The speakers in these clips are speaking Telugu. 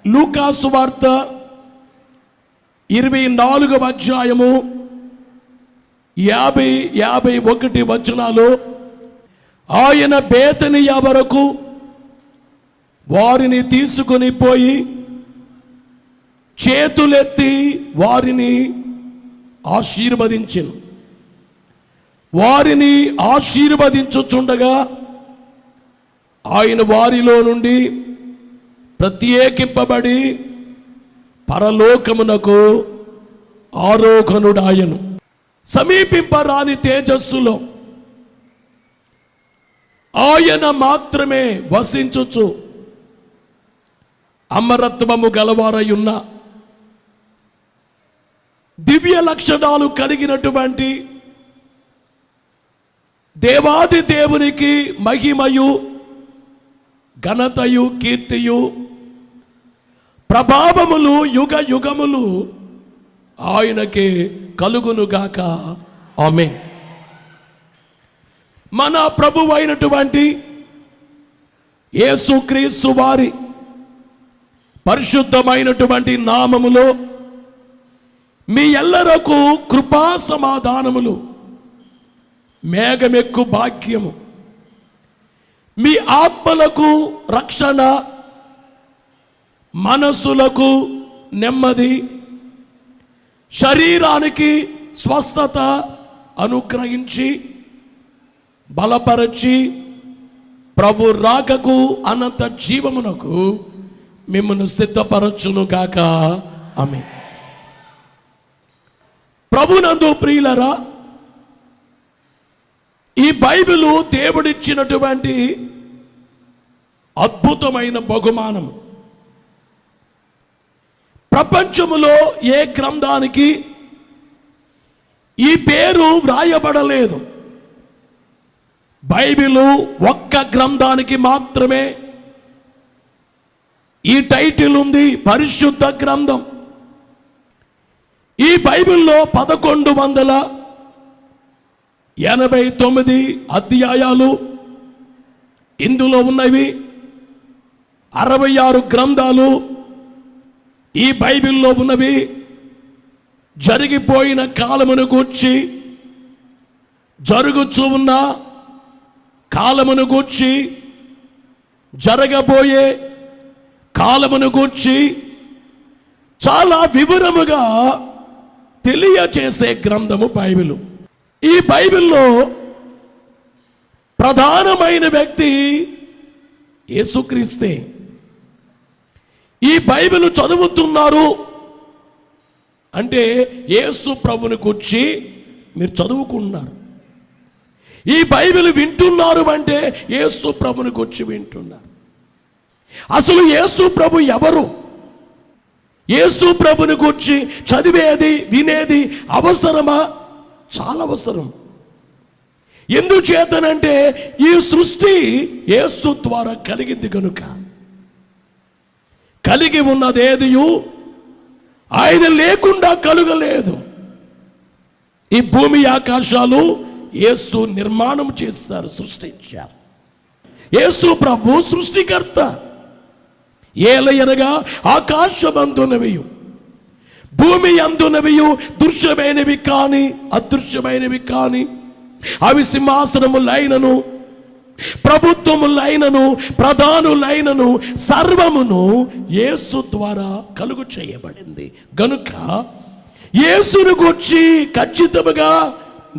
లూకా సువార్త 24వ అధ్యాయము 50-51 వచనాలు. ఆయన బేతనియ వరకు వారిని తీసుకొని పోయి చేతులెత్తి వారిని ఆశీర్వదించెను. వారిని ఆశీర్వదించుచుండగా ఆయన వారిలో నుండి ప్రత్యేకింపబడి పరలోకమునకు ఆరోహణుడాయను. సమీపింపరాని తేజస్సులో ఆయన మాత్రమే వసించుచు అమరత్వము గలవారయున్న దివ్య లక్షణాలు కలిగినటువంటి దేవాది దేవునికి మహిమయు ఘనతయు కీర్తియు ప్రభావములు యుగ యుగములు ఆయనకే కలుగునుగాక. ఆమేన్. మన ప్రభువు అయినటువంటి యేసుక్రీస్తు వారి పరిశుద్ధమైనటువంటి నామములో మీ ఎల్లరకు కృపా సమాధానములు, మేఘమెక్కు భాగ్యము, మీ ఆత్మలకు రక్షణ, మనసులకు నెమ్మది, శరీరానికి స్వస్థత అనుగ్రహించి బలపరచి ప్రభు రాకకు అనంత జీవమునకు మిమ్మల్ని సిద్ధపరచును గాక. ఆమేన్. ప్రభునందు ప్రియులరా, ఈ బైబిలు దేవుడిచ్చినటువంటి అద్భుతమైన బహుమానం. ప్రపంచములో ఏ గ్రంథానికి ఈ పేరు వ్రాయబడలేదు. బైబిలు ఒక్క గ్రంథానికి మాత్రమే ఈ టైటిల్ ఉంది, పరిశుద్ధ గ్రంథం. ఈ బైబిల్లో 1189 అధ్యాయాలు ఇందులో ఉన్నవి. 66 గ్రంథాలు ఈ బైబిల్లో ఉన్నవి. జరిగిపోయిన కాలమును గూర్చి, జరుగుచూ ఉన్న కాలమును గూర్చి, జరగబోయే కాలమును గూర్చి చాలా వివరముగా తెలియచేసే గ్రంథము బైబిలు. ఈ బైబిల్లో ప్రధానమైన వ్యక్తి యేసుక్రీస్తే. ఈ బైబిల్ చదువుతున్నారు అంటే యేసు ప్రభుని గురించి మీరు చదువుకున్నారు. ఈ బైబిల్ వింటున్నారు అంటే యేసు ప్రభుని గురించి వింటున్నారు. అసలు యేసు ప్రభు ఎవరు? యేసు ప్రభుని గురించి చదివేది, వినేది అవసరమా? చాలా అవసరం. ఎందుచేతనంటే ఈ సృష్టి యేసు ద్వారా కలిగింది కనుక. కలిగి ఉన్నదేదియు ఆయన లేకుండా కలుగలేదు. ఈ భూమి ఆకాశాలు యేసు నిర్మాణం చేశారు, సృష్టించారు. యేసు ప్రభు సృష్టికర్త. ఏలయనగా ఆకాశమందునవియు భూమి అందునవియు దృశ్యమైనవి కాని అదృశ్యమైనవి కాని, అవి సింహాసనములైనను ప్రభుత్వములైనను ప్రధానులైనను సర్వమును యేసు ద్వారా కలుగు చేయబడింది గనుక యేసును గూర్చి ఖచ్చితంగా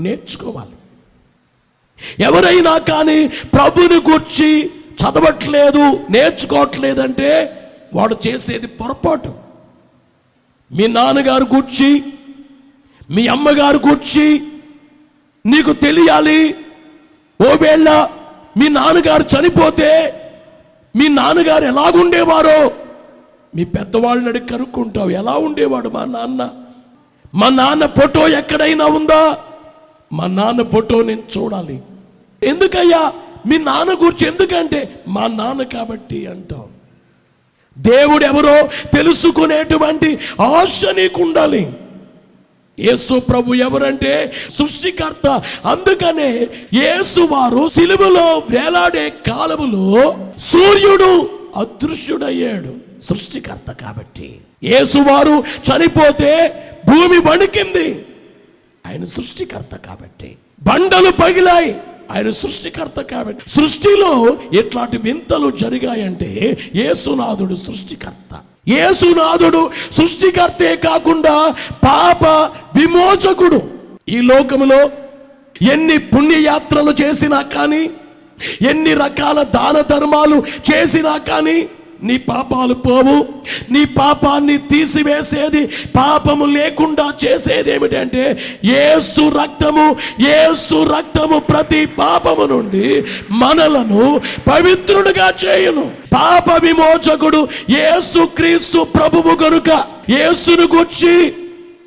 నేర్చుకోవాలి. ఎవరైనా కానీ ప్రభుని గూర్చి చదవట్లేదు, నేర్చుకోవట్లేదంటే వాడు చేసేది పొరపాటు. మీ నాన్నగారు గూర్చి, మీ అమ్మగారు గూర్చి నీకు తెలియాలి. ఓవేళ మీ నాన్నగారు చనిపోతే మీ నాన్నగారు ఎలాగుండేవారో మీ పెద్దవాళ్ళని అడిగి కనుక్కుంటావు. ఎలా ఉండేవాడు మా నాన్న? మా నాన్న ఫోటో ఎక్కడైనా ఉందా? మా నాన్న ఫోటో నేను చూడాలి. ఎందుకయ్యా మీ నాన్న గురించి? ఎందుకంటే మా నాన్న కాబట్టి అంటావు. దేవుడు ఎవరో తెలుసుకునేటువంటి ఆశ నీకు ఉండాలి. యేసు ప్రభు ఎవరంటే సృష్టికర్త. అందుకనే యేసు వారు సిలువలో వేలాడే కాలములో సూర్యుడు అదృశ్యుడయ్యాడు. సృష్టికర్త కాబట్టి. యేసువారు చనిపోతే భూమి వణికింది, ఆయన సృష్టికర్త కాబట్టి. బండలు పగిలాయి, ఆయన సృష్టికర్త కాబట్టి. సృష్టిలో ఇట్లాంటి వింతలు జరిగాయంటే యేసునాథుడు సృష్టికర్త. యేసునాథుడు సృష్టికర్తే కాకుండా పాప విమోచకుడు. ఈ లోకములో ఎన్ని పుణ్యయాత్రలు చేసినా కానీ, ఎన్ని రకాల దాన ధర్మాలు చేసినా కానీ నీ పాపాలు పోవు. నీ పాపాన్ని తీసివేసేది, పాపము లేకుండా చేసేది ఏమిటంటే యేసు రక్తము. యేసు రక్తము ప్రతి పాపము నుండి మనలను పవిత్రుడుగా చేయును. పాప విమోచకుడు యేసు క్రీస్తు ప్రభువు గనుక యేసును గూర్చి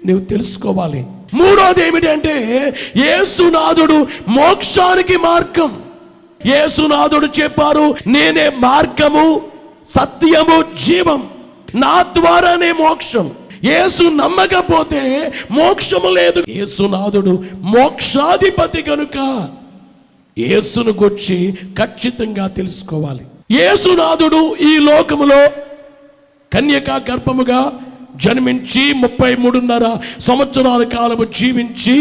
నువ్వు తెలుసుకోవాలి. మూడోది ఏమిటంటే యేసునాథుడు మోక్షానికి మార్గం. యేసునాథుడు చెప్పారు, నేనే మార్గము, సత్యము, జీవం, నా ద్వారానే మోక్షం. యేసు నమ్మకపోతే మోక్షము లేదు. యేసునాథుడు మోక్షాధిపతి కనుక యేసును గురించి ఖచ్చితంగా తెలుసుకోవాలి. యేసునాథుడు ఈ లోకములో కన్యకా గర్భముగా జన్మించి 33.5 సంవత్సరాల కాలము జీవించి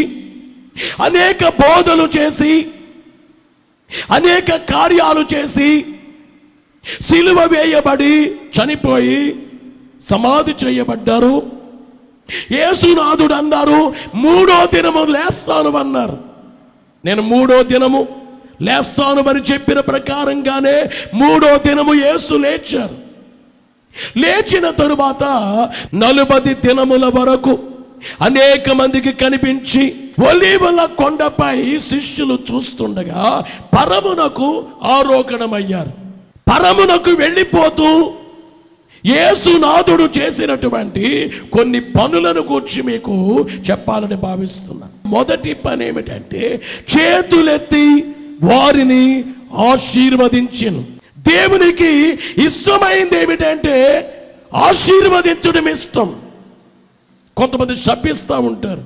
అనేక బోధలు చేసి అనేక కార్యాలు చేసి సిలువ వేయబడి చనిపోయి సమాధి చేయబడ్డారు. యేసునాథుడు అన్నారు, 3వ దినము లేస్తాను అన్నారు. నేను 3వ దినము లేస్తాను అని చెప్పిన ప్రకారంగానే 3వ దినము యేసు లేచారు. లేచిన తరువాత 40 దినముల వరకు అనేక మందికి కనిపించి ఒలీవల కొండపై శిష్యులు చూస్తుండగా పరమునకు ఆరోహణమయ్యారు. పరమునకు వెళ్ళిపోతూ యేసునాథుడు చేసినటువంటి కొన్ని పనులను గూర్చి మీకు చెప్పాలని భావిస్తున్నాను. మొదటి పని ఏమిటంటే చేతులెత్తి వారిని ఆశీర్వదించెను. దేవునికి ఇష్టమైంది ఏమిటంటే ఆశీర్వదించడం ఇష్టం. కొంతమంది శపిస్తూ ఉంటారు,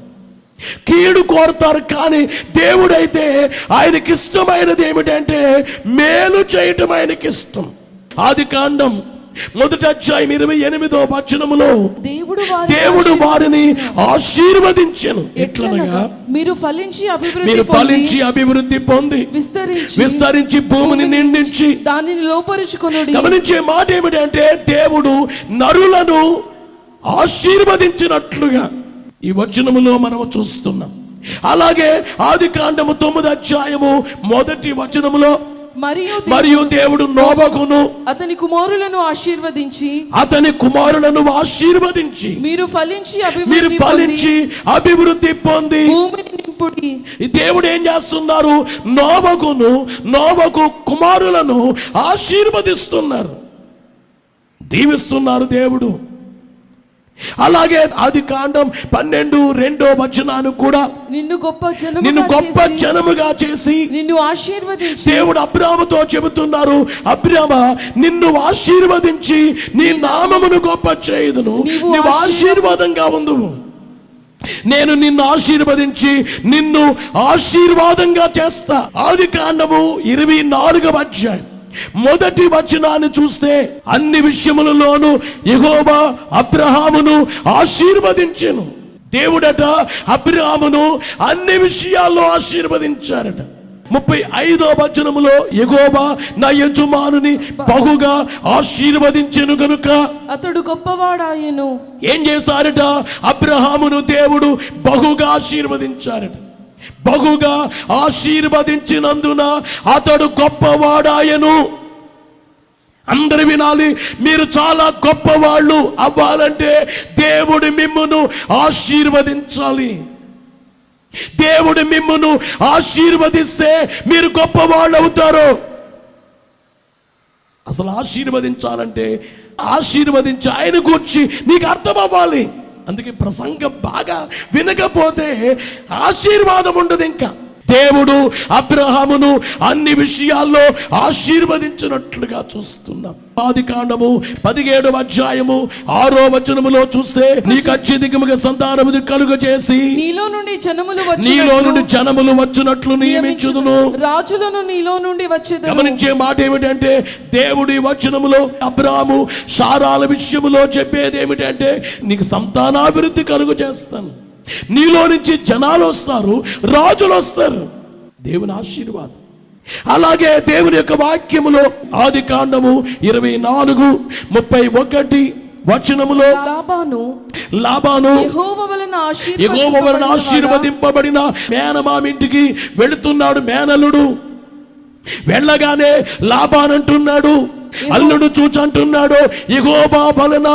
కీడు కోరుతారు. కానీ దేవుడైతే ఆయనకి ఇష్టమైనది ఏమిటంటే మేలు చేయటం ఆయనకి ఇష్టం. ఆదికాండం 1వ అధ్యాయం 28వ వచనములో దేవుడు వారిని ఆశీర్వదించెను. ఎట్లనగా మీరు ఫలించి అభివృద్ధి పొంది విస్తరించి భూమిని నిండించి దానిని లోపరుచుకొనుడి. గమనించే మాట ఏమిటంటే దేవుడు నరులను ఆశీర్వదించినట్లుగా ఈ వచనములో మనం చూస్తున్నాం. అలాగే ఆదికాండము 9వ అధ్యాయము 1వ వచనములో మరియు దేవుడు నోబహును అతని కుమారులను ఆశీర్వదించి మీరు ఫలించి అభివృద్ధి పొంది దేవుడు ఏం చేస్తున్నారు? నోబహు కుమారులను ఆశీర్వదిస్తున్నారు, దీవిస్తున్నారు దేవుడు. అలాగే ఆదికాండం 12:2 వచనాన్ని కూడా నిన్ను గొప్ప జనముగా చేసి నిన్ను ఆశీర్వదించి దేవుడు అబ్రాహాముతో చెబుతున్నారు, అబ్రామా నిన్ను ఆశీర్వదించి నీ నామమును గొప్ప చేయుదును, నీవు ఆశీర్వాదంగా ఉందువు. నేను నిన్ను ఆశీర్వదించి నిన్ను ఆశీర్వాదంగా చేస్తా. ఆదికాండము 24వ అధ్యాయం 1వ వచనాన్ని చూస్తే అన్ని విషయములలోనూ యెహోవా అబ్రహామును ఆశీర్వదించెను. దేవుడట అబ్రహామును అన్ని విషయాల్లో ఆశీర్వదించారట. 35వ వచనములో యెహోవా నా యజమానుని బహుగా ఆశీర్వదించెను గనుక అతడు గొప్పవాడాయెను. ఏం చేశారట? అబ్రహామును దేవుడు బహుగా ఆశీర్వదించారట. బహుగా ఆశీర్వదించినందున అతడు గొప్పవాడాయను. అందరు వినాలి, మీరు చాలా గొప్పవాళ్ళు అవ్వాలంటే దేవుడు మిమ్మును ఆశీర్వదించాలి. దేవుడు మిమ్మును ఆశీర్వదిస్తే మీరు గొప్పవాళ్ళు అవుతారు. అసలు ఆశీర్వదించాలంటే ఆశీర్వదించి ఆయన గూర్చి నీకు అర్థం అవ్వాలి. అందుకే ప్రసంగం బాగా వినకపోతే ఆశీర్వాదం ఉండదు. ఇంకా దేవుడు అబ్రహామును అన్ని విషయాల్లో ఆశీర్వదించినట్లుగా చూస్తున్నాం. ఆదికాండము 17వ అధ్యాయము 6వ వచనములో చూస్తే నీకు అత్యధికముగా సంతానము కలుగజేసి నీలో నుండి జనములు వచ్చినట్లు నియమించుదును, రాజులను నీలో నుండి వచ్చేదను. గమనించే మాట ఏమిటంటే దేవుడి వచనములో అబ్రాహాము సారాల విషయములో చెప్పేది ఏమిటంటే నీకు సంతానాభివృద్ధి కలుగు చేస్తాను, నీలో నుంచి జనాలు వస్తారు, రాజులు వస్తారు. దేవుని ఆశీర్వాదం. అలాగే దేవుని యొక్క వాక్యములో ఆదికాండము 24:31 వచనములో లాబాను యెహోవా వలన ఆశీర్వదింపబడిన మేనమామింటికి వెళుతున్నాడు. మేనలుడు వెళ్ళగానే లాబానంటున్నాడు, అల్లుడు చూచంటున్నాడు, యెహోవా వలన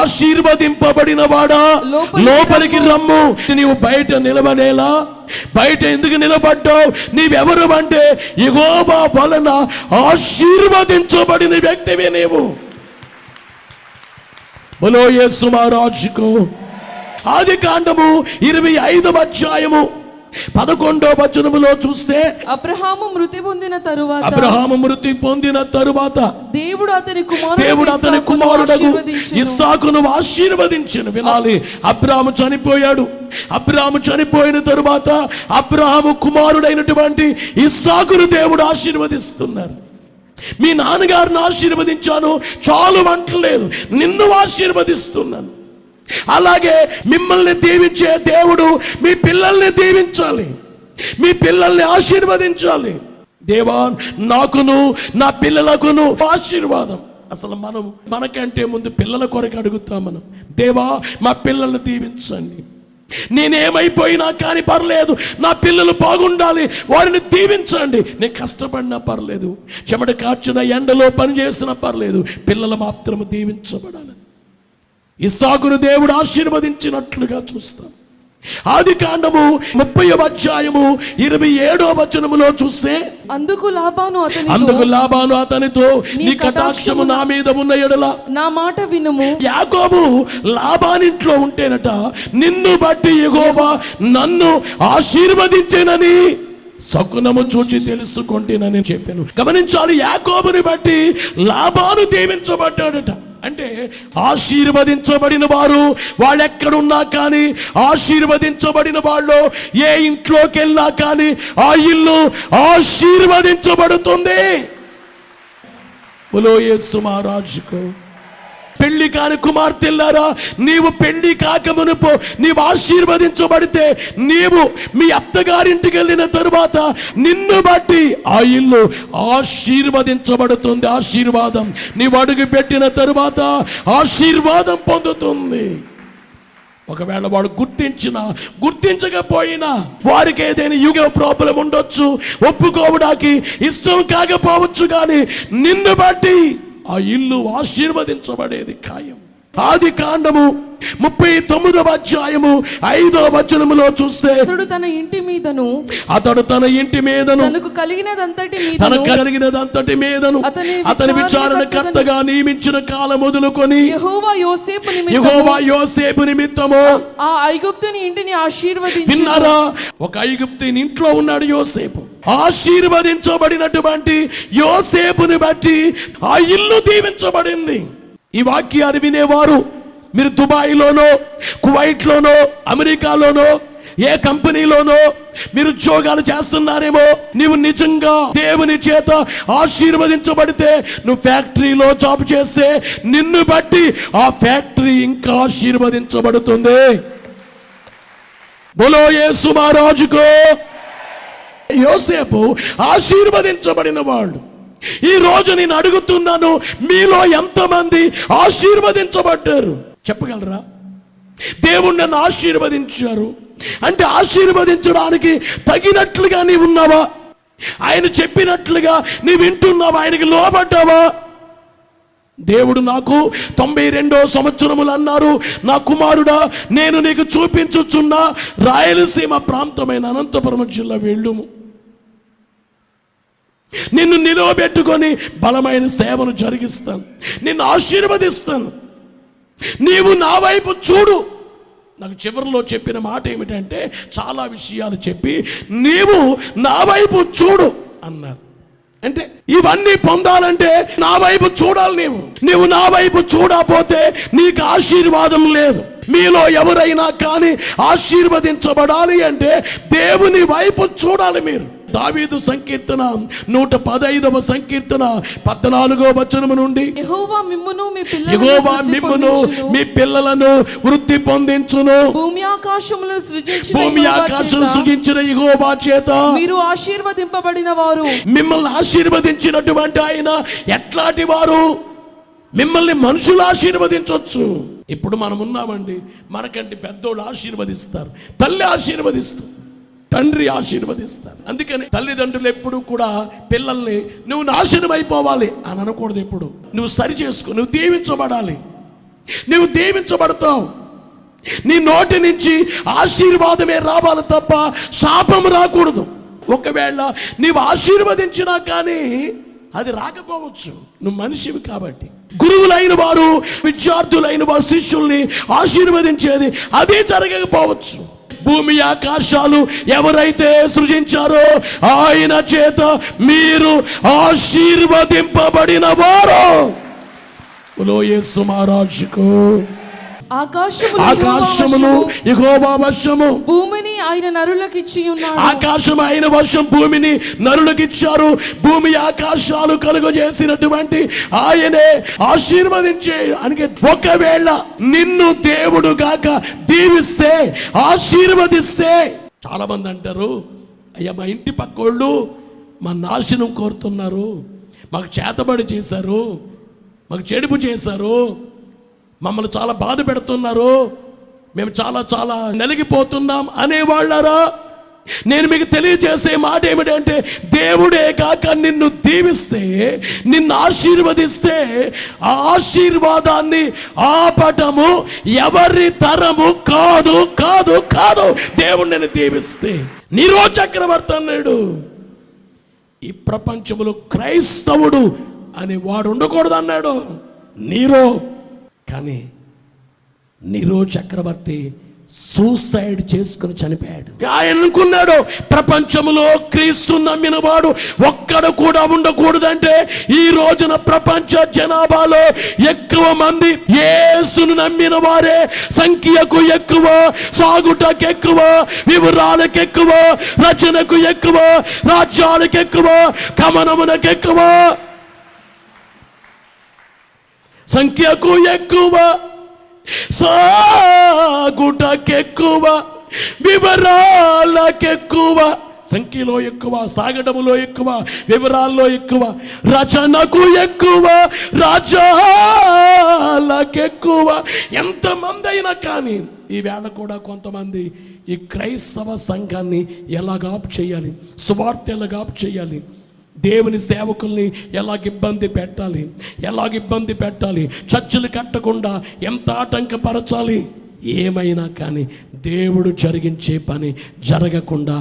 ఆశీర్వదింపబడిన వాడా లోపలికి రమ్ము. నీవు బయట నిలబడేలా, బయట ఎందుకు నిలబడ్డావు? నీవెవరు అంటే యెహోవా వలన ఆశీర్వదించబడిన వ్యక్తివే నీవు. బలో యేసు మహారాజుకు. ఆదికాండము 25వ అధ్యాయము 11వ వచనములో చూస్తే అబ్రహాము మృతి పొందిన తరువాత దేవుడు అతని కుమారుడగు ఇస్సాకును ఆశీర్వదించెను. వినాలి, అబ్రాహాము చనిపోయాడు. అబ్రాహాము చనిపోయిన తరువాత అబ్రాహాము కుమారుడైనటువంటి ఇస్సాకును దేవుడు ఆశీర్వదిస్తున్నారు. మీ నాన్నగారిని ఆశీర్వదించాను చాలు అంటలేదు, నిన్ను ఆశీర్వదిస్తున్నాను. అలాగే మిమ్మల్ని దీవించే దేవుడు మీ పిల్లల్ని దీవించాలి, మీ పిల్లల్ని ఆశీర్వదించాలి. దేవా నాకును నా పిల్లలకును ఆశీర్వాదం. అసలు మనం మనకంటే ముందు పిల్లల కొరకు అడుగుతాం. మనం దేవా మా పిల్లల్ని దీవించండి, నేనేమైపోయినా కానీ పర్లేదు, నా పిల్లలు బాగుండాలి, వారిని దీవించండి. నేను కష్టపడినా పర్లేదు, చెమట కార్చిన ఎండలో పనిచేసినా పర్లేదు, పిల్లలు మాత్రము దీవించబడాలి. ఇస్సాకును దేవుడు ఆశీర్వదించినట్లుగా చూస్తాం. ఆదికాండము 30వ అధ్యాయము 27వ వచనములో చూస్తే అందుకు లాబాను అతనితో నీ కటాక్షము నా మీద ఉన్న ఎడల నా మాట వినుము. యాకోబు లాబానింట్లో ఉంటేనట నిన్ను బట్టి యెహోవా నన్ను ఆశీర్వదించేనని శకునము చూచి తెలుసుకుంటేనని చెప్పాను. గమనించాలి, యాకోబుని బట్టి లాబాను దీవించబడ్డాడట. అంటే ఆశీర్వదించబడిన వారు వాళ్ళెక్కడున్నా కానీ, ఆశీర్వదించబడిన వాళ్ళు ఏ ఇంట్లోకి వెళ్ళినా కానీ ఆ ఇల్లు ఆశీర్వదించబడుతుంది. బలో యేసు మహారాజుకు. పెళ్లి కాని కుమార్తెల్లారా, నీవు పెళ్లి కాకమునుపు నీవు ఆశీర్వదించబడితే, నీవు మీ అత్తగారింటికి వెళ్ళిన తరువాత నిన్ను బట్టి ఆ ఇల్లు ఆశీర్వదించబడుతుంది. ఆశీర్వాదం నీవు అడుగు పెట్టిన తరువాత ఆశీర్వాదం పొందుతుంది. ఒకవేళ వాడు గుర్తించకపోయినా వారికి ఏదైనా యుగ ప్రాబ్లం ఉండొచ్చు, ఒప్పుకోవడానికి ఇష్టం కాకపోవచ్చు, కానీ నిన్ను బట్టి ఆ ఇల్లు ఆశీర్వదించబడేది ఖాయం. ఆదికాండము 39వ అధ్యాయము 5వ వచనములో చూస్తే అతడు తన ఇంటి మీదను తనకు కలిగినదంతటి మీదను అతని విచారణకర్తగా నియమించిన కాలం మొదలుకొని యెహోవా యోసేపు నిమిత్తము ఆ ఐగుప్తుని ఇంటిని ఆశీర్వదించెను. విన్నారా? ఒక ఐగుప్తుని ఇంట్లో ఉన్నాడు యోసేపు. ఆశీర్వదించబడినటువంటి యోసేపుని బట్టి ఆ ఇల్లు దీవించబడింది. ఈ వాక్యాన్ని వినేవారు మీరు దుబాయ్లోనో, కువైట్లోనో, అమెరికాలోనో, ఏ కంపెనీలోనో మీరు ఉద్యోగాలు చేస్తున్నారేమో, నీవు నిజంగా దేవుని చేత ఆశీర్వదించబడితే, నువ్వు ఫ్యాక్టరీలో జాబ్ చేస్తే నిన్ను బట్టి ఆ ఫ్యాక్టరీ ఇంకా ఆశీర్వదించబడుతుంది. బోలో యేసు మహారాజుకు. యోసేపు ఆశీర్వదించబడిన వాడు. ఈ రోజు నేను అడుగుతున్నాను, మీలో ఎంతమంది ఆశీర్వదించబడ్డారు చెప్పగలరా? దేవుడు నన్ను ఆశీర్వదించారు అంటే ఆశీర్వదించడానికి తగినట్లుగా నీవు ఉన్నావా? ఆయన చెప్పినట్లుగా నీవు వింటున్నావా? ఆయనకి లోబడ్డావా? దేవుడు నాకు 92వ సంవత్సరములు అన్నారు, నా కుమారుడా నేను నీకు చూపించుచున్న రాయలసీమ ప్రాంతమైన అనంతపురం జిల్లా వెళ్ళుము, నిన్ను నిలవబెట్టుకొని బలమైన సేవను జరిగిస్తాను, నిన్ను ఆశీర్వదిస్తాను, నీవు నా వైపు చూడు నాకు చివరిలో చెప్పిన మాట ఏమిటంటే, చాలా విషయాలు చెప్పి నీవు నా వైపు చూడు అన్నారు. అంటే ఇవన్నీ పొందాలంటే నా వైపు చూడాలి. నీవు నా వైపు చూడకపోతే నీకు ఆశీర్వాదం లేదు. మీలో ఎవరైనా కానీ ఆశీర్వదించబడాలి అంటే దేవుని వైపు చూడాలి. మీరు దావీదు సంకీర్తన 115వ సంకీర్తన 14వ వచనము నుండి, యెహోవా మిమ్మును మీ పిల్లలను వృద్ధి పొందించును. భూమి ఆకాశములను సృజించిన యెహోవా చేత మీరు ఆశీర్వదింపబడిన వారు. మిమ్మల్ని ఆశీర్వదించినటువంటి ఆయన ఎట్లాంటి వారు? మిమ్మల్ని మనుషులు ఆశీర్వదించవచ్చు. ఇప్పుడు మనం ఉన్నామండి, మనకంటే పెద్దోళ్ళు ఆశీర్వదిస్తారు, తల్లి ఆశీర్వదిస్తారు, తండ్రి ఆశీర్వదిస్తారు. అందుకని తల్లిదండ్రులు ఎప్పుడు కూడా పిల్లల్ని నువ్వు నాశనం అయిపోవాలి అని అనకూడదు. ఎప్పుడు నువ్వు సరి చేసుకో, నువ్వు దీవించబడాలి, నువ్వు దీవించబడతావు. నీ నోటి నుంచి ఆశీర్వాదమే రావాలి తప్ప శాపం రాకూడదు. ఒకవేళ నీవు ఆశీర్వదించినా కానీ అది రాకపోవచ్చు, నువ్వు మనిషివి కాబట్టి. గురువులైన వారు, విద్యార్థులైన వారు శిష్యుల్ని ఆశీర్వదించేది అది జరగకపోవచ్చు. భూమి ఆకాశాలు ఎవరైతే సృజించారో ఆయన చేత మీరు ఆశీర్వదింపబడిన వారు. యేసు మహారాజుకు ఆకాశమును యెహోవా వశము, భూమిని ఆయన నరులకు ఇచ్చి ఉన్నాడు. ఆకాశం ఆయన వశం, భూమిని నరులకు ఇచ్చారు. భూమి ఆకాశాలు కలుగజేసినటువంటి ఆయనే ఆశీర్వదించే. అందుకే ఒకవేళ నిన్ను దేవుడు గాక దీవిస్తే, ఆశీర్వదిస్తే, చాలా మంది అంటారు, అయ్యా మా ఇంటి పక్కోళ్ళు మా నాశనం కోరుతున్నారు, మాకు చేతబడి చేశారు, మాకు చెడుపు చేశారు, మమ్మల్ని చాలా బాధ పెడుతున్నారు, మేము చాలా చాలా నలిగిపోతున్నాం అనేవాళ్ళారా? నేను మీకు తెలియజేసే మాట ఏమిటంటే, దేవుడే కాక నిన్ను దీవిస్తే, నిన్ను ఆశీర్వదిస్తే, ఆ ఆశీర్వాదాన్ని ఆపటము ఎవరి తరము కాదు కాదు కాదు. దేవుడు నిన్ను దీవిస్తే, నీరో చక్రవర్తి అన్నాడు, ఈ ప్రపంచంలో క్రైస్తవుడు అని వాడు ఉండకూడదు అన్నాడు నీరో. కానీ నీరో చక్రవర్తి సూసైడ్ చేసుకుని చనిపోయాడు. ఆయన అనుకున్నాడు, ప్రపంచంలో క్రీస్తు నమ్మిన వాడు ఒక్కడు కూడా ఉండకూడదంటే, ఈ రోజున ప్రపంచ జనాభాలో ఎక్కువ మంది యేసును నమ్మిన వారే. సంఖ్యకు ఎక్కువ, సాగుటకు ఎక్కువ, వివరాలకు ఎక్కువ, రచనకు ఎక్కువ, రాజ్యాలకు ఎక్కువ, గమనమునకు ఎక్కువ, సంఖ్యకు ఎక్కువ, సాగుటకెక్కువ, వివరాలకెక్కువ. సంఖ్యలో ఎక్కువ, సాగటములో ఎక్కువ, వివరాల్లో ఎక్కువ, రచనకు ఎక్కువ, రాజ్యాలకెక్కువ. ఎంతమంది అయినా కానీ ఈవేళ కూడా కొంతమంది ఈ క్రైస్తవ సంఘాన్ని ఎలాగాపు చేయాలి, సువార్త ఎలాగాపు చేయాలి, దేవుని సేవకుల్ని ఎలాగ ఇబ్బంది పెట్టాలి, చర్చలు కట్టకుండా ఎంత ఆటంకపరచాలి, ఏమైనా కానీ దేవుడు జరిగించే పని జరగకుండా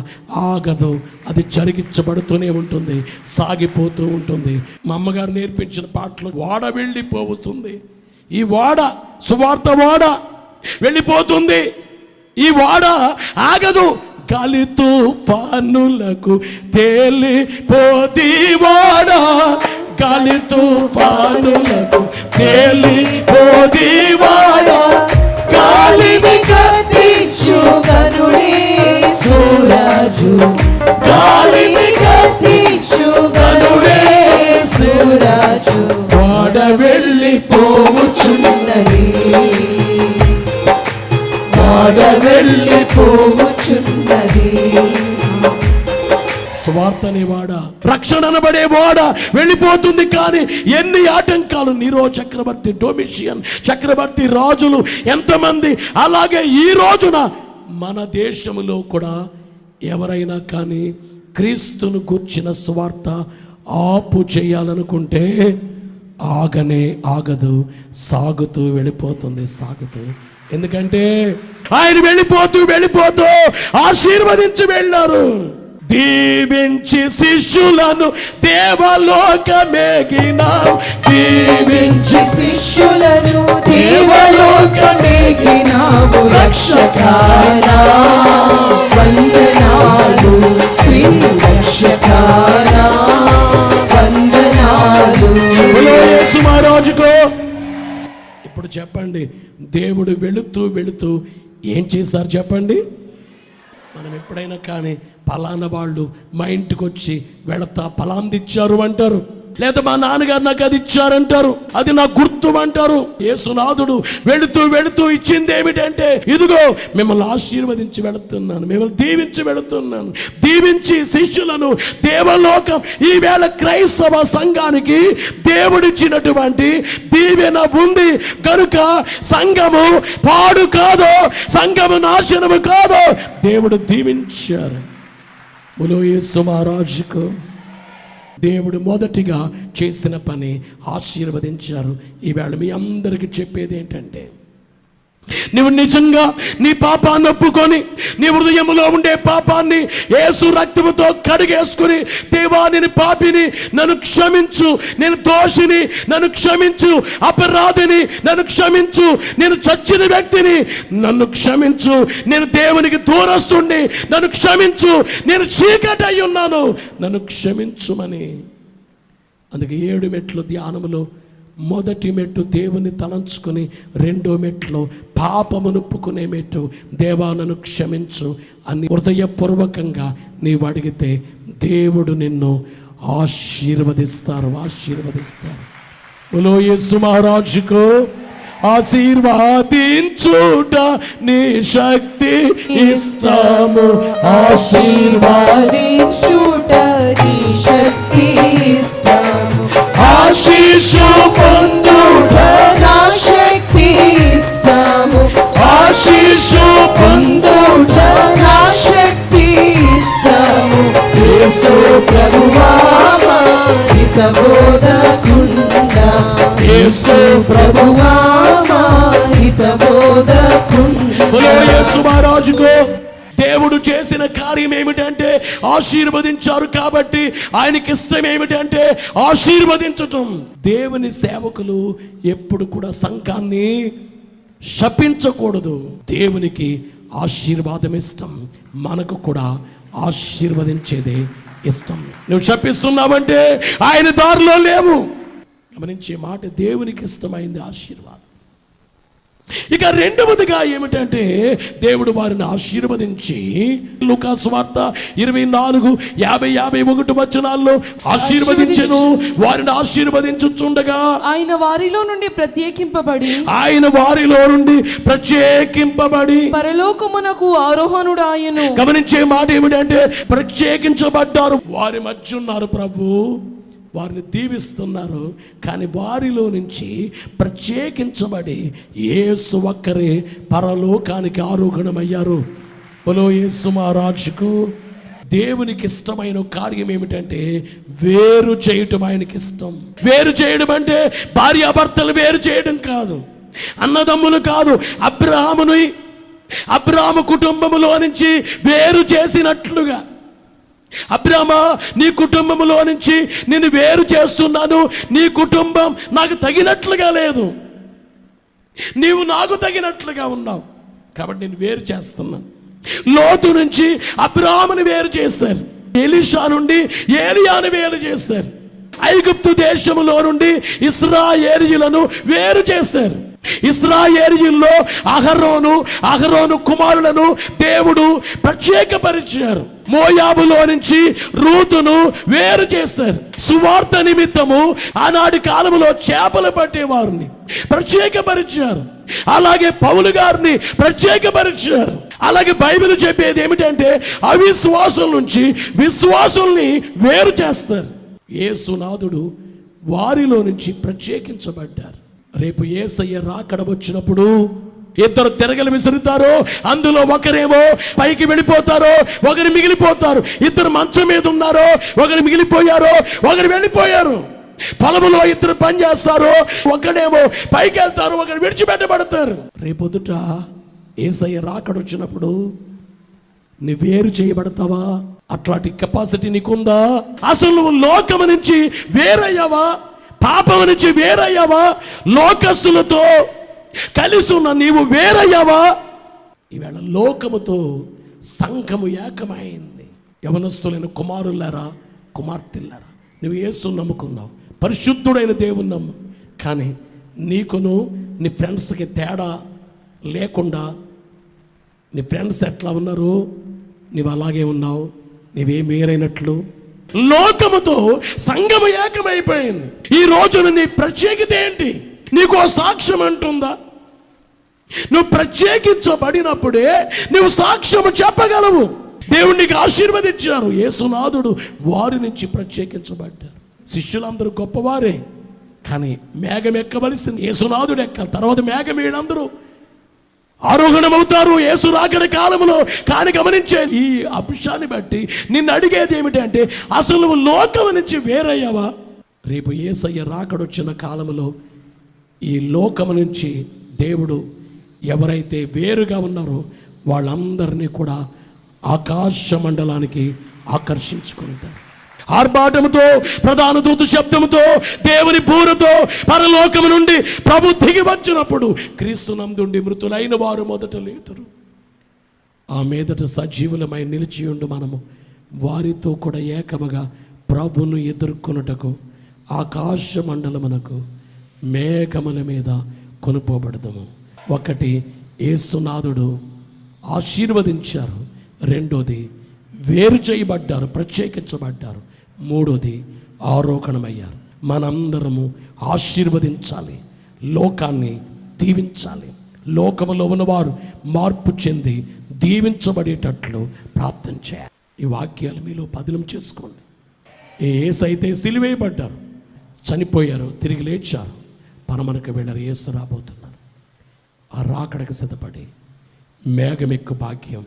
ఆగదు. అది జరిగించబడుతూనే ఉంటుంది, సాగిపోతూ ఉంటుంది. మా అమ్మగారు నేర్పించిన పాటలు, వాడ వెళ్ళిపోతుంది, ఈ వాడ సువార్త వాడ వెళ్ళిపోతుంది, ఈ వాడ ఆగదు. గాలి తుఫానులకు తేలిపోతీవాడా, గాలి తుఫానులకు తేలిపోతీవాడా, గాలిని కత్తించు గనుడే సూరజు, గాలిని కత్తించు గనుడే సూరజు, వాడ వెళ్ళిపోవచ్చున్నది, వాడ వెళ్ళిపోవచ్చున్నది. స్వార్థ అనేవాడ, రక్షణ అనబడే వాడ వెళ్ళిపోతుంది. కానీ ఎన్ని ఆటంకాలు! నీరో చక్రవర్తి, డొమిషియన్ చక్రవర్తి, రాజులు ఎంతమంది. అలాగే ఈ రోజున మన దేశంలో కూడా ఎవరైనా కానీ క్రీస్తును గూర్చిన స్వార్థ ఆపు చేయాలనుకుంటే ఆగనే ఆగదు, సాగుతూ వెళ్ళిపోతుంది, సాగుతూ. ఎందుకంటే ఆయన వెళ్ళిపోతూ ఆశీర్వదించి వెళ్ళారు. దీవించి శిష్యులను దేవలోకమేగినావు, దీవించి శిష్యులను దేవలోకమేగినావు రక్షకానా, వందనాలు శ్రీ రక్షకానా, వందనాలు. యేసు మహారాజుకో. ఇప్పుడు చెప్పండి, దేవుడు వెళుతూ వెళుతూ ఏం చేశారు చెప్పండి? మనం ఎప్పుడైనా కానీ పలానా వాళ్ళు మా ఇంటికి వచ్చి వెళతా పలాంది ఇచ్చారు అంటారు, లేదా మా నాన్నగారు నాకు అది ఇచ్చారంటారు, అది నా గుర్తు అంటారు. యేసునాథుడు వెళుతూ వెళుతూ ఇచ్చింది ఏమిటంటే, ఇదిగో మిమ్మల్ని ఆశీర్వదించి వెళుతున్నాను, మిమ్మల్ని దీవించి వెళుతున్నాను. దీవించి శిష్యులను దేవలోకం. ఈవేళ క్రైస్తవ సంఘానికి దేవుడిచ్చినటువంటి దీవెన ఉంది కనుక సంఘము పాడు కాదో, సంఘము నాశనము కాదో, దేవుడు దీవించారు. బోలో యేసు మహారాజుకు. దేవుడు మొదటిగా చేసిన పని ఆశీర్వదించారు. ఈవేళ మీ అందరికీ చెప్పేది ఏంటంటే, నువ్వు నిజంగా నీ పాపాన్ని ఒప్పుకొని నీ హృదయంలో ఉండే పాపాన్ని యేసు రక్తముతో కడిగేసుకుని, దేవా నేను పాపిని, నన్ను క్షమించు, నేను దోషిని, నన్ను క్షమించు, అపరాధిని, నన్ను క్షమించు, నేను చచ్చిన వ్యక్తిని, నన్ను క్షమించు, నేను దేవునికి దూరస్తుణ్ణి, నన్ను క్షమించు, నేను చీకటి అయి ఉన్నాను, నన్ను క్షమించుమని. అందుకే 7 మెట్లు ధ్యానములో మొదటి మెట్టు దేవుని తలంచుకుని, రెండో మెట్లో పాపమును ఒప్పుకునే మెట్టు దేవా నన్ను క్షమించు అని హృదయపూర్వకంగా నీవు అడిగితే దేవుడు నిన్ను ఆశీర్వదిస్తారు. బోలో యేసు మహారాజుకు. ఆశీర్వాదించుట నీ శక్తి ఇష్టము, ఆశీర్వాదించుట నీ శక్తి ఇష్టము, ఆశీస్సు పొందుట నా శక్తి ఇష్టము, ఆశీస్సు పొందుట నా శక్తి ఇష్టము. యేసు ప్రభువా హిత బోధకుండా, యేసు ప్రభువా హిత బోధకుండా. బోలో యేసు మహారాజుకు. దేవుడు చేసిన కార్యం ఏమిటంటే ఆశీర్వదించారు. కాబట్టి ఆయనకి ఇష్టం ఏమిటంటే ఆశీర్వదించటం. దేవుని సేవకులు ఎప్పుడు కూడా సంఘాన్ని శపించకూడదు. దేవునికి ఆశీర్వాదం ఇష్టం, మనకు కూడా ఆశీర్వదించేదే ఇష్టం. నువ్వు శపిస్తున్నావంటే ఆయన దారిలో లేవు. గమనించే మాట, దేవునికి ఇష్టమైంది ఆశీర్వాదం. ఇక రెండవదిగా ఏమిటంటే, దేవుడు వారిని ఆశీర్వదించి, లూకా సువార్త 24:50-51 వచనాల్లో ఆశీర్వదించెను. వారిని ఆశీర్వదించుచుండగా ఆయన వారిలో నుండి ప్రత్యేకింపబడి పరలోకమునకు ఆరోహణుడాయను. గమనించే మాట ఏమిటంటే, ప్రత్యేకించబడ్డారు. వారి మధ్య ఉన్నారు ప్రభు, వారిని దీవిస్తున్నారు. కానీ వారిలో నుంచి ప్రత్యేకించబడి యేసు ఒక్కరే పరలోకానికి ఆరోహణమయ్యారు. బోలో యేసు మహారాజుకు. దేవునికి ఇష్టమైన కార్యం ఏమిటంటే వేరు చేయటం. ఆయనకి ఇష్టం. వేరు చేయడం అంటే భార్యాభర్తలు వేరు చేయడం కాదు, అన్నదమ్ములు కాదు. అబ్రాహాము కుటుంబములో నుంచి వేరు చేసినట్లుగా, అబ్రామా నీ కుటుంబంలో నుంచి నేను వేరు చేస్తున్నాను, నీ కుటుంబం నాకు తగినట్లుగా లేదు, నీవు నాకు తగినట్లుగా ఉన్నావు కాబట్టి నేను వేరు చేస్తున్నాను. లోతు నుంచి అబ్రాహాముని వేరు చేశారు, ఎలీషా నుండి ఏలియాను వేరు చేశారు, ఐగుప్తు దేశములో నుండి ఇశ్రాయేలీయులను వేరు చేశారు. ఇశ్రాయేలీయుల్లో అహరోను కుమారులను దేవుడు ప్రత్యేకపరిచారు. మోయాబులో నుంచి రూతును వేరు చేశారు. సువార్త నిమిత్తము ఆనాటి కాలంలో చేపలు పట్టేవారిని ప్రత్యేకపరిచారు. అలాగే పౌలు గారిని ప్రత్యేకపరిచారు. అలాగే బైబిల్ చెప్పేది ఏమిటంటే అవిశ్వాసుల నుంచి విశ్వాసుల్ని వేరు చేస్తారు. యేసునాథుడు వారిలో నుంచి ప్రత్యేకించబడ్డారు. రేపు యేసయ్య రాకడ వచ్చినప్పుడు 2 తిరగలు విసురుతారు. అందులో ఒకరేమో పైకి వెళ్ళిపోతారో, ఒకరు మిగిలిపోతారు. 2 మంచం మీద ఉన్నారో, ఒకరు మిగిలిపోయారో, ఒకరు వెళ్ళిపోయారు. పొలములో 2 పని చేస్తారు, ఒకడేమో పైకి వెళ్తారు, ఒకరు విడిచిపెట్టబడతారు. రేపొద్దుట యేసయ్య రాకడ వచ్చినప్పుడు నువ్వు వేరు చేయబడతావా? అట్లాంటి కెపాసిటీ నీకుందా? అసలు నువ్వు లోకము నుంచి వేరయ్యావా? పాపము నుంచి వేరయ్యావా? లోకస్తులతో కలిసి ఉన్న నీవు వేరయ్యావా? ఈవేళ లోకముతో సంఘము ఏకమైంది. యవనస్తులైన కుమారులారా, కుమార్తెలారా, నువ్వు యేసును నమ్ముకున్నావు, పరిశుద్ధుడైన దేవుని నమ్ము. కానీ నీకును నీ ఫ్రెండ్స్కి తేడా లేకుండా, నీ ఫ్రెండ్స్ ఎట్లా ఉన్నారు, నీవు అలాగే ఉన్నావు, నీవేం వేరైనట్లు. లోకముతో సంఘము ఏకమైపోయింది. ఈ రోజున నీ ప్రత్యేకత ఏంటి? నీకు సాక్ష్యం అంటుందా? నువ్వు ప్రత్యేకించబడినప్పుడే నువ్వు సాక్ష్యము చెప్పగలవు. దేవునికి ఆశీర్వదించారు. యేసునాథుడు వారి నుంచి ప్రత్యేకించబడ్డారు. శిష్యులందరూ గొప్పవారే, కానీ మేఘం ఎక్కవలసింది యేసునాథుడు ఎక్కాలి. తర్వాత మేఘం వీళ్ళందరూ ఆరోహణమవుతారు యేసు రాకడ కాలంలో. కానీ గమనించే ఈ అంశాన్ని బట్టి నిన్ను అడిగేది ఏమిటంటే, అసలు నువ్వు లోకం నుంచి వేరయ్యావా? రేపు యేసయ్య రాకడొచ్చిన కాలంలో ఈ లోకము నుంచి దేవుడు ఎవరైతే వేరుగా ఉన్నారో వాళ్ళందరినీ కూడా ఆకాశ మండలానికి ఆకర్షించుకుంటారు. ఆర్భాటముతో, ప్రధాన దూత శబ్దముతో, దేవుని బూరతో పరలోకము నుండి ప్రభు దిగి వచ్చినప్పుడు క్రీస్తునందుండి మృతులైన వారు మొదట లేతురు. ఆ మీదట సజీవులమై నిలిచియుండు మనము వారితో కూడా ఏకముగా ప్రభువును ఎదుర్కొనుటకు ఆకాశ మండలమునకు మేఘముల మీద కొనుపోబడదము. ఒకటి, యేసునాథుడు ఆశీర్వదించారు. రెండోది, వేరు చేయబడ్డారు, ప్రత్యేకించబడ్డారు. మూడోది, ఆరోహణమయ్యారు. మనందరము ఆశీర్వదించాలి, లోకాన్ని దీవించాలి. లోకములో ఉన్నవారు మార్పు చెంది దీవించబడేటట్లు ప్రార్థన చేయాలి. ఈ వాక్యాలు మీలో పదిలం చేసుకోండి. యేసైతే సిలువేయబడ్డారు, చనిపోయారు, తిరిగి లేచారు, పరమనకు వెళ్ళారు. యేసు రాబోతున్నారు. ఆ రాకడకు సిద్ధపడి మేఘమెక్కు భాగ్యం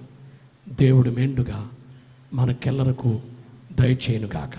దేవుడు మెండుగా మనకెల్లరకు దయచేయునుగాక.